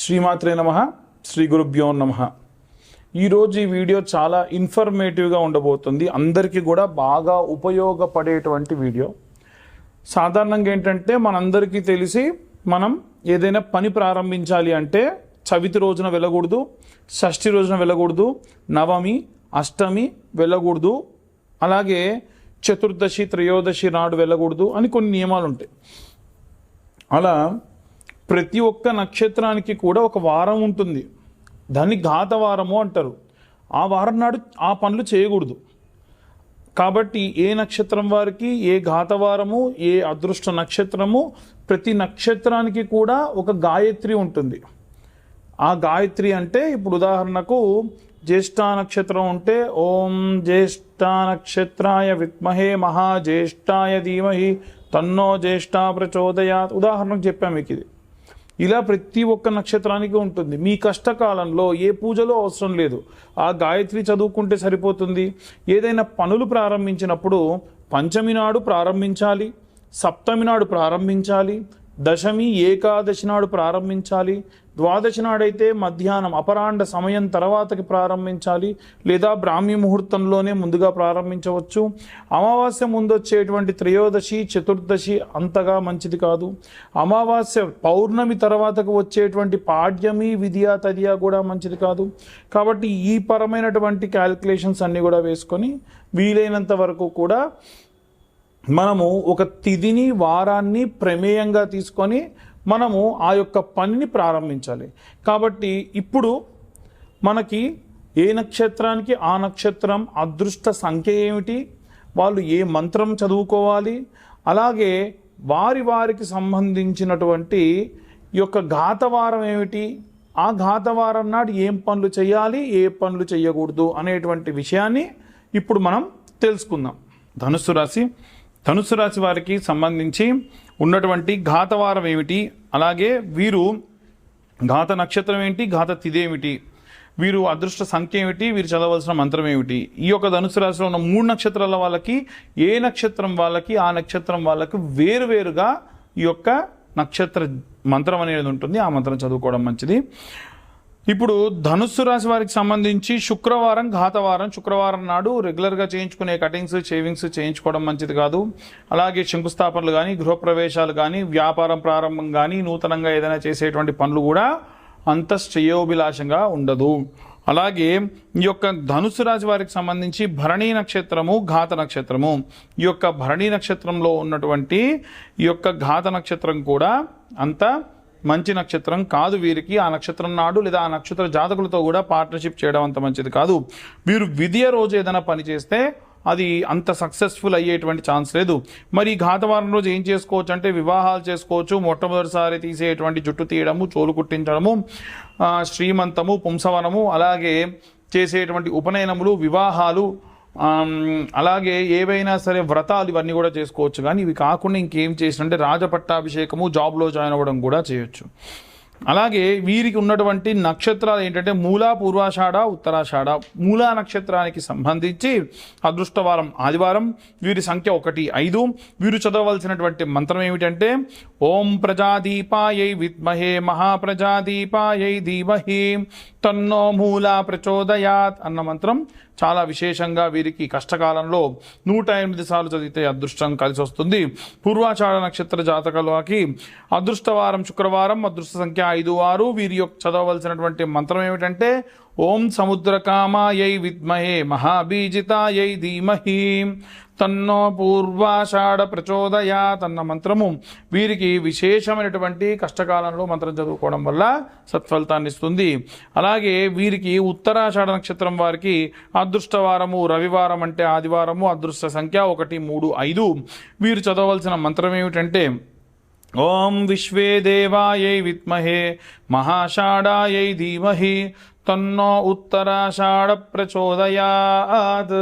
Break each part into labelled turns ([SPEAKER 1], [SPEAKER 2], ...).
[SPEAKER 1] శ్రీమాత్రే నమః. శ్రీ గురుభ్యో నమః. ఈరోజు ఈ వీడియో చాలా ఇన్ఫర్మేటివ్గా ఉండబోతుంది. అందరికీ కూడా బాగా ఉపయోగపడేటువంటి వీడియో. సాధారణంగా ఏంటంటే మనందరికీ తెలిసి మనం ఏదైనా పని ప్రారంభించాలి అంటే చవితి రోజున వెళ్ళకూడదు, షష్ఠి రోజున వెళ్ళకూడదు, నవమి అష్టమి వెళ్ళకూడదు, అలాగే చతుర్దశి త్రయోదశి నాడు వెళ్ళకూడదు అని కొన్ని నియమాలు ఉంటాయి. అలా ప్రతి ఒక్క నక్షత్రానికి కూడా ఒక వారం ఉంటుంది. దాన్ని ఘాతవారము అంటారు. ఆ వారం నాడు ఆ పనులు చేయకూడదు. కాబట్టి ఏ నక్షత్రం వారికి ఏ ఘాతవారము, ఏ అదృష్ట నక్షత్రము, ప్రతి నక్షత్రానికి కూడా ఒక గాయత్రి ఉంటుంది. ఆ గాయత్రి అంటే ఇప్పుడు ఉదాహరణకు జ్యేష్ఠ నక్షత్రం ఉంటే ఓం జ్యేష్ఠ నక్షత్రాయ విద్మహే మహాజ్యేష్ఠాయ ధీమహి తన్నో జ్యేష్ఠ ప్రచోదయాత్ ఉదాహరణకు చెప్పాము మీకు ఇది. ఇలా ప్రతి ఒక్క నక్షత్రానికి ఉంటుంది. మీ కష్టకాలంలో ఏ పూజలో అవసరం లేదు, ఆ గాయత్రి చదువుకుంటే సరిపోతుంది. ఏదైనా పనులు ప్రారంభించినప్పుడు పంచమి నాడు ప్రారంభించాలి, సప్తమి నాడు ప్రారంభించాలి, దశమి ఏకాదశి నాడు ప్రారంభించాలి, ద్వాదశి నాడైతే మధ్యాహ్నం అపరాండ సమయం తర్వాతకి ప్రారంభించాలి, లేదా బ్రాహ్మీ ముహూర్తంలోనే ముందుగా ప్రారంభించవచ్చు. అమావాస్య ముందు వచ్చేటువంటి త్రయోదశి చతుర్దశి అంతగా మంచిది కాదు. అమావాస్య పౌర్ణమి తర్వాతకు వచ్చేటువంటి పాడ్యమి విద్యా తదియా కూడా మంచిది కాదు. కాబట్టి ఈ పరమైనటువంటి క్యాల్కులేషన్స్ అన్నీ కూడా వేసుకొని వీలైనంత వరకు కూడా మనము ఒక తిథిని వారాన్ని ప్రమేయంగా తీసుకొని మనము ఆ యొక్క పనిని ప్రారంభించాలి. కాబట్టి ఇప్పుడు మనకి ఏ నక్షత్రానికి ఆ నక్షత్రం అదృష్ట సంఖ్య ఏమిటి, వాళ్ళు ఏ మంత్రం చదువుకోవాలి, అలాగే వారికి సంబంధించినటువంటి ఈ యొక్క ఘాతవారం ఏమిటి, ఆ ఘాతవారం నాడు ఏం పనులు చేయాలి, ఏ పనులు చేయకూడదు అనేటువంటి విషయాన్ని ఇప్పుడు మనం తెలుసుకుందాం. ధనుస్సు రాశి వారికి సంబంధించి ఉన్నటువంటి ఘాతవారం ఏమిటి, అలాగే వీరు ఘాత నక్షత్రం ఏంటి, ఘాత తిథి ఏమిటి, వీరు అదృష్ట సంఖ్య ఏమిటి, వీరు చదవలసిన మంత్రం ఏమిటి. ఈ యొక్క ధనుస్సు రాశిలో ఉన్న 3 నక్షత్రాల వాళ్ళకి ఏ నక్షత్రం వాళ్ళకి ఆ నక్షత్రం వాళ్ళకి వేరువేరుగా ఈ యొక్క నక్షత్ర మంత్రం అనేది ఉంటుంది. ఆ మంత్రం చదువుకోవడం మంచిది. ఇప్పుడు ధనుస్సు రాశి వారికి సంబంధించి శుక్రవారం ఘాతవారం. శుక్రవారం నాడు రెగ్యులర్గా చేయించుకునే కటింగ్స్ షేవింగ్స్ చేయించుకోవడం మంచిది కాదు. అలాగే శంకుస్థాపనలు కానీ, గృహప్రవేశాలు కానీ, వ్యాపారం ప్రారంభం కానీ, నూతనంగా ఏదైనా చేసేటువంటి పనులు కూడా అంత శ్రేయోభిలాషంగా ఉండదు. అలాగే ఈ యొక్క ధనుస్సు రాశి వారికి సంబంధించి భరణీ నక్షత్రము ఘాత నక్షత్రము. ఈ యొక్క భరణీ నక్షత్రంలో ఉన్నటువంటి ఈ యొక్క ఘాత నక్షత్రం కూడా అంత మంచి నక్షత్రం కాదు. వీరికి ఆ నక్షత్రం నాడు లేదా ఆ నక్షత్ర జాతకులతో కూడా పార్ట్నర్షిప్ చేయడం అంత మంచిది కాదు. వీరు విధియ రోజు ఏదైనా పని చేస్తే అది అంత సక్సెస్ఫుల్ అయ్యేటువంటి ఛాన్స్ లేదు. మరి ఘాతవారం రోజు ఏం చేసుకోవచ్చు అంటే వివాహాలు చేసుకోవచ్చు. మొట్టమొదటిసారి తీసేటువంటి జుట్టు తీయడము, చోలు కుట్టించడము, శ్రీమంతము, పుంసవనము, అలాగే చేసేటువంటి ఉపనయనములు, వివాహాలు, అలాగే ఏవైనా సరే వ్రతాలు ఇవన్నీ కూడా చేసుకోవచ్చు. కానీ ఇవి కాకుండా ఇంకేం చేసినంటే రాజపట్టాభిషేకము, జాబ్లో జాయిన్ అవ్వడం కూడా చేయొచ్చు. అలాగే వీరికి ఉన్నటువంటి నక్షత్రాలు ఏంటంటే మూలా, పూర్వాషాఢ, ఉత్తరాషాఢ. మూలా నక్షత్రానికి సంబంధించి అదృష్టవారం ఆదివారం. వీరి సంఖ్య 1, 5. వీరు చదవలసినటువంటి మంత్రం ఏమిటంటే ఓం ప్రజాదీపాయై విద్మహే మహాప్రజాదీపాయై ధీమహి తన్నో మూలా ప్రచోదయాత్ అన్న మంత్రం చాలా విశేషంగా వీరికి కష్టకాలంలో 108 సార్లు చదివితే అదృష్టం కలిసి వస్తుంది. పూర్వాషాఢ నక్షత్ర జాతకులకి అదృష్టవారం శుక్రవారం, అదృష్ట సంఖ్య 5, 6. వీరి యొక్క చదవలసినటువంటి మంత్రం ఏమిటంటే ఓం సముద్రకామాయై విద్మహే మహాబీజితాయై ధీమహి తన్నో పూర్వాషాఢ ప్రచోదయాత్ అన్న మంత్రము వీరికి విశేషమైనటువంటి కష్టకాలంలో మంత్రం చదువుకోవడం వల్ల సత్ఫలితాన్ని ఇస్తుంది. అలాగే వీరికి ఉత్తరాషాఢ నక్షత్రం వారికి అదృష్టవారము రవివారం అంటే ఆదివారము, అదృష్ట సంఖ్య 1, 3, 5. వీరు చదవలసిన మంత్రం ఏమిటంటే ఓం విశ్వే దేవాయై విద్మహే మహాషాఢాయై ధీమహి తన్నో ఉత్తరాషాఢ ప్రచోదయాత్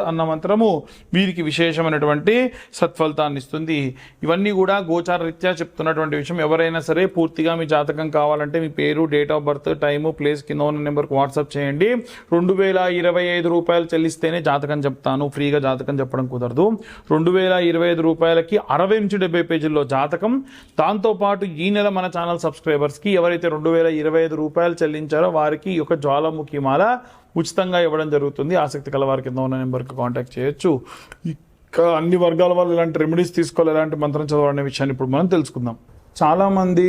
[SPEAKER 1] అన్న మంత్రము వీరికి విశేషమైనటువంటి సత్ఫలితాన్ని ఇస్తుంది. ఇవన్నీ కూడా గోచార రీత్యా చెప్తున్నటువంటి విషయం. ఎవరైనా సరే పూర్తిగా మీ జాతకం కావాలంటే మీ పేరు, date of birth, time, place కింద ఉన్న నెంబర్కి వాట్సాప్ చేయండి. 2025 రూపాయలు చెల్లిస్తేనే జాతకం చెప్తాను, ఫ్రీగా జాతకం చెప్పడం కుదరదు. 2025 రూపాయలకి 60 నుంచి 70 పేజీల్లో జాతకం. దాంతోపాటు ఈ నెల మన ఛానల్ సబ్స్క్రైబర్స్కి ఎవరైతే 2025 రూపాయలు చెల్లించారో వారికి ఒక జ్వాలాముఖి మాల ఉచితంగా ఇవ్వడం జరుగుతుంది. ఆసక్తి కల వారి కింద ఉన్న నెంబర్కి కాంటాక్ట్ చేయొచ్చు. ఇంకా అన్ని వర్గాల వాళ్ళు ఎలాంటి రెమెడీస్ తీసుకోవాలి, ఎలాంటి మంత్రం చదవాలనే విషయాన్ని ఇప్పుడు మనం తెలుసుకుందాం. చాలామంది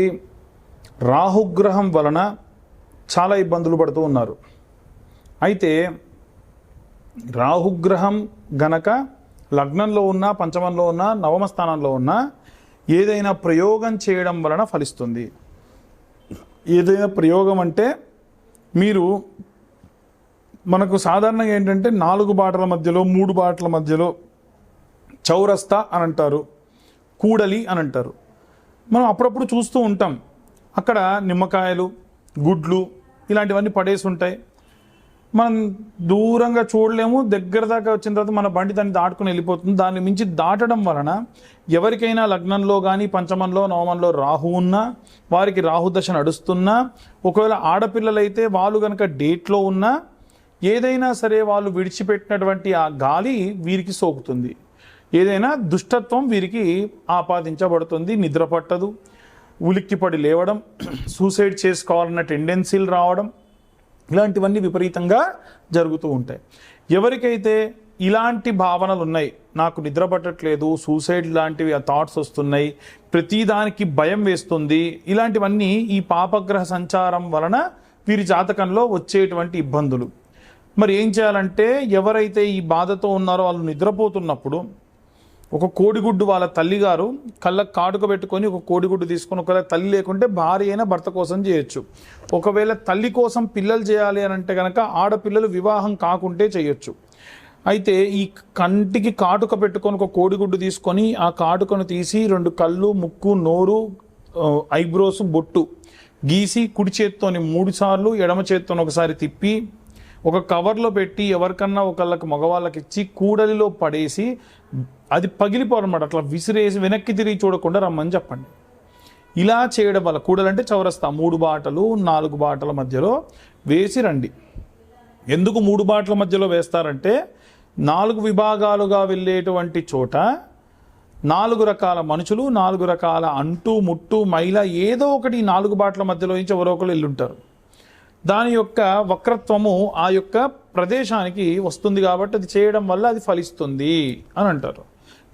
[SPEAKER 1] రాహుగ్రహం వలన చాలా ఇబ్బందులు పడుతూ ఉన్నారు. అయితే రాహుగ్రహం గనక లగ్నంలో ఉన్న, పంచమంలో ఉన్న, నవమ స్థానంలో ఉన్న ఏదైనా ప్రయోగం చేయడం వలన ఫలిస్తుంది. ఏదైనా ప్రయోగం అంటే మీరు మనకు సాధారణంగా ఏంటంటే 4 బాటల మధ్యలో, 3 బాటల మధ్యలో చౌరస్తా అని అంటారు, కూడలి అని అంటారు. మనం అప్పుడప్పుడు చూస్తూ ఉంటాం. అక్కడ నిమ్మకాయలు, గుడ్లు ఇలాంటివన్నీ పడేసి ఉంటాయి. మనం దూరంగా చూడలేము. దగ్గర దాకా వచ్చిన తర్వాత మన బండి దాన్ని దాటుకుని వెళ్ళిపోతుంది. దాన్ని మించి దాటడం వలన ఎవరికైనా లగ్నంలో కానీ, పంచమంలో, నవమంలో రాహు ఉన్నా, వారికి రాహుదశ నడుస్తున్నా, ఒకవేళ ఆడపిల్లలైతే వాళ్ళు కనుక డేట్లో ఉన్నా, ఏదైనా సరే వాళ్ళు విడిచిపెట్టినటువంటి ఆ గాలి వీరికి సోకుతుంది. ఏదైనా దుష్టత్వం వీరికి ఆపాదించబడుతుంది. నిద్ర పట్టదు, ఉలిక్కిపడి లేవడం, సూసైడ్ చేసుకోవాలన్న టెండెన్సీలు రావడం, ఇలాంటివన్నీ విపరీతంగా జరుగుతూ ఉంటాయి. ఎవరికైతే ఇలాంటి భావనలు ఉన్నాయి, నాకు నిద్ర పట్టట్లేదు, సూసైడ్ లాంటివి ఆ థాట్స్ వస్తున్నాయి, ప్రతిదానికి భయం వేస్తుంది, ఇలాంటివన్నీ ఈ పాపగ్రహ సంచారం వలన వీరి జాతకంలో వచ్చేటువంటి ఇబ్బందులు. మరి ఏం చేయాలంటే, ఎవరైతే ఈ బాధతో ఉన్నారో వాళ్ళు నిద్రపోతున్నప్పుడు ఒక కోడిగుడ్డు వాళ్ళ తల్లిగారు కళ్ళకు కాటుక పెట్టుకొని ఒక కోడిగుడ్డు తీసుకొని, ఒకవేళ తల్లి లేకుంటే భార్య అయినా భర్త కోసం చేయొచ్చు. ఒకవేళ తల్లి కోసం పిల్లలు చేయాలి అని అంటే కనుక ఆడపిల్లలు వివాహం కాకుంటే చేయొచ్చు. అయితే ఈ కంటికి కాటుక పెట్టుకొని ఒక కోడిగుడ్డు తీసుకొని ఆ కాటుకను తీసి 2 కళ్ళు, ముక్కు, నోరు, ఐబ్రోస్, బొట్టు గీసి కుడి చేత్తోని 3 సార్లు, ఎడమ చేత్తోని ఒకసారి తిప్పి ఒక కవర్లో పెట్టి ఎవరికన్నా ఒకళ్ళకి మగవాళ్ళకి ఇచ్చి కూడలిలో పడేసి అది పగిలిపోవన్నమాట. అట్లా విసిరేసి వెనక్కి తిరిగి చూడకుండా రమ్మని చెప్పండి. ఇలా చేయడం వల్ల కూడలంటే చౌరస్తా 3 బాటలు, 4 బాటల మధ్యలో వేసి రండి. ఎందుకు 3 బాటల మధ్యలో వేస్తారంటే 4 విభాగాలుగా వెళ్ళేటువంటి చోట 4 రకాల మనుషులు, 4 రకాల అంటు ముట్టు మైల ఏదో ఒకటి 4 బాటల మధ్యలో నుంచి ఎవరో ఒకరు వెళ్ళుంటారు. దాని యొక్క వక్రత్వము ఆ యొక్క ప్రదేశానికి వస్తుంది కాబట్టి అది చేయడం వల్ల అది ఫలిస్తుంది అని అంటారు.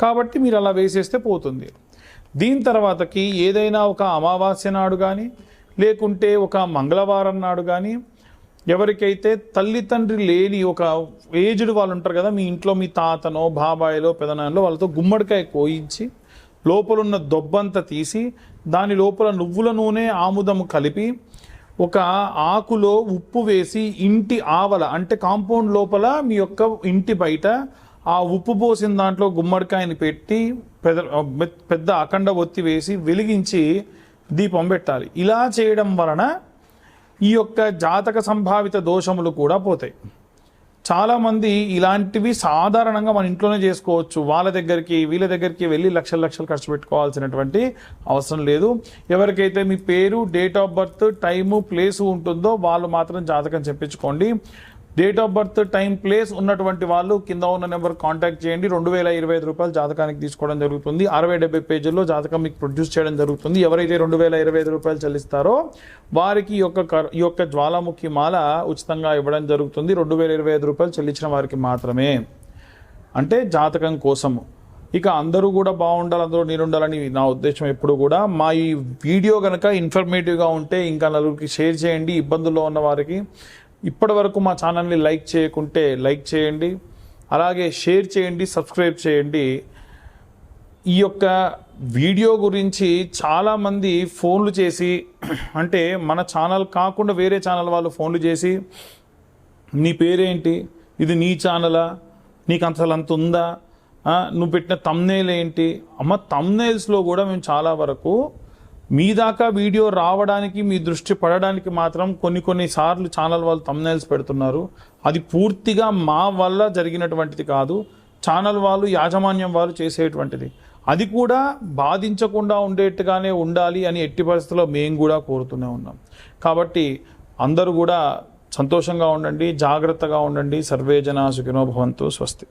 [SPEAKER 1] కాబట్టి మీరు అలా వేసేస్తే పోతుంది. దీని తర్వాతకి ఏదైనా ఒక అమావాస్య నాడు కానీ, లేకుంటే ఒక మంగళవారం నాడు కానీ, ఎవరికైతే తల్లి తండ్రి లేని ఒక ఏజ్డ్ వాళ్ళు ఉంటారు కదా, మీ ఇంట్లో మీ తాతనో, బాబాయిలో, పెదనాన్నలో, వాళ్ళతో గుమ్మడికాయ కోయించి లోపలున్న దొబ్బంతా తీసి దాని లోపల నువ్వుల నూనె, ఆముదము కలిపి ఒక ఆకులో ఉప్పు వేసి ఇంటి ఆవల అంటే కాంపౌండ్ లోపల మీ యొక్క ఇంటి బయట ఆ ఉప్పు పోసిన దాంట్లో గుమ్మడికాయని పెట్టి పెద్ద అఖండ ఒత్తి వేసి వెలిగించి దీపం పెట్టాలి. ఇలా చేయడం వలన ఈ యొక్క జాతక సంభావిత దోషములు కూడా పోతాయి. చాలామంది ఇలాంటివి సాధారణంగా మన ఇంట్లోనే చేసుకోవచ్చు. వాళ్ళ దగ్గరికి వీళ్ళ దగ్గరికి వెళ్ళి లక్షలు ఖర్చు పెట్టుకోవాల్సినటువంటి అవసరం లేదు. ఎవరికైతే మీ పేరు, date of birth, time, place ఉంటుందో వాళ్ళు మాత్రం జాతకం చెప్పించుకోండి. Date of birth, time, place ఉన్నటువంటి వాళ్ళు కింద ఉన్న నెంబర్ కాంటాక్ట్ చేయండి. 2025 రూపాయలు జాతకానికి తీసుకోవడం జరుగుతుంది. 60-70 పేజీల్లో జాతకం మీకు ప్రొడ్యూస్ చేయడం జరుగుతుంది. ఎవరైతే 2025 రూపాయలు చెల్లిస్తారో వారికి ఈ యొక్క జ్వాలాముఖి మాల ఉచితంగా ఇవ్వడం జరుగుతుంది. 2025 రూపాయలు చెల్లించిన వారికి మాత్రమే, అంటే జాతకం కోసము. ఇక అందరూ కూడా బాగుండాలి, అందరూ నీరుండాలని నా ఉద్దేశం ఎప్పుడు కూడా. మా ఈ వీడియో కనుక ఇన్ఫర్మేటివ్గా ఉంటే ఇంకా నలుగురికి షేర్ చేయండి. ఇబ్బందుల్లో ఉన్న వారికి ఇప్పటి వరకు మా ఛానల్ని లైక్ చేయకుంటే లైక్ చేయండి, అలాగే షేర్ చేయండి, సబ్స్క్రైబ్ చేయండి. ఈ యొక్క వీడియో గురించి చాలామంది ఫోన్లు చేసి, అంటే మన ఛానల్ కాకుండా వేరే ఛానల్ వాళ్ళు ఫోన్లు చేసి, నీ పేరేంటి, ఇది నీ ఛానలా, నీకు అసలు అంత ఉందా, నువ్వు పెట్టిన తమ్నేల్ ఏంటి. అమ్మ, తమ్నేల్స్లో కూడా మేము చాలా వరకు మీ దాకా వీడియో రావడానికి, మీ దృష్టి పడడానికి మాత్రం కొన్ని సార్లు ఛానల్ వాళ్ళు థంబ్నెయిల్స్ పెడుతున్నారు. అది పూర్తిగా మా వల్ల జరిగినటువంటిది కాదు, ఛానల్ వాళ్ళు, యాజమాన్యం వాళ్ళు చేసేటువంటిది. అది కూడా బాధించకుండా ఉండేట్టుగానే ఉండాలి అని ఎట్టి పరిస్థితుల్లో మేము కూడా కోరుతూనే ఉన్నాం. కాబట్టి అందరూ కూడా సంతోషంగా ఉండండి, జాగ్రత్తగా ఉండండి. సర్వే జనా సుఖినో భవంతు. స్వస్తి.